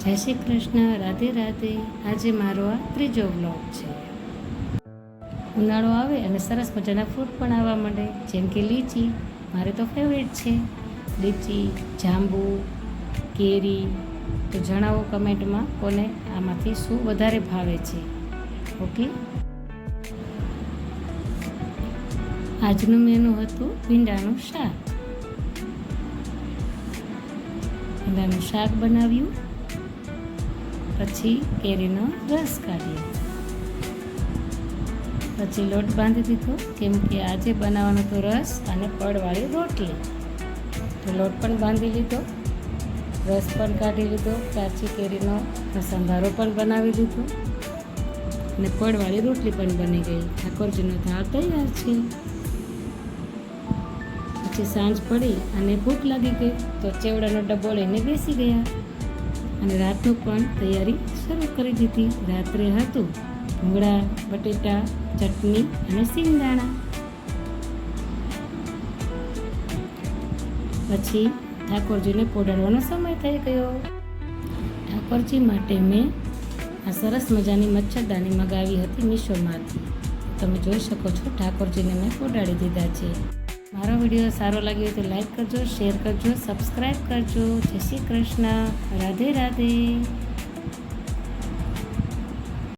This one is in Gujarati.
જય શ્રી કૃષ્ણ, રાધે રાધે. આજે મારો આ ત્રીજો વ્લોગ છે. ઉનાળો આવે અને સરસ મજાના ફ્રૂટ પણ આવવા માંડે, જેમ કે લીચી. મારે તો ફેવરેટ છે લીચી, જાંબુ, કેરી. તો જણાવો કમેન્ટમાં કોને આમાંથી શું વધારે ભાવે છે. ઓકે, આજનું મેનુ હતું ભીંડાનું શાક. ભીંડાનું શાક બનાવ્યું, પછી કેરીનો રસ કાઢ્યો, પછી લોટ બાંધી દીધો, કેમ કે આજે બનાવવાનો તો રસ અને પડવાળી રોટલી. તો લોટ પણ બાંધી લીધો, રસ પણ કાઢી લીધો, કાચી કેરીનો સંભારો પણ બનાવી દીધો અને પડવાળી રોટલી પણ બની ગઈ. ઠાકોરજીનો થાળ તૈયાર છે. પછી સાંજ પડી અને ભૂખ લાગી ગઈ તો ચેવડાનો ડબ્બો લઈને બેસી ગયા અને રાતનું પણ તૈયારી શરૂ કરી દીધી. રાત્રે હતું ભૂંગળા, બટેટા, ચટણી અને સિંગદાણા. પછી ઠાકોરજીને પોઢાડવાનો સમય થઈ ગયો. ઠાકોરજી માટે મેં આ સરસ મજાની મચ્છરદાની મગાવી હતી મીશોમાંથી. તમે જોઈ શકો છો, ઠાકોરજીને મેં પોઢાડી દીધા છે. મારો વિડીયો સારો લાગ્યો તો લાઈક કરજો, શેર કરજો, સબસ્ક્રાઈબ કરજો. જય શ્રી કૃષ્ણ, રાધે રાધે.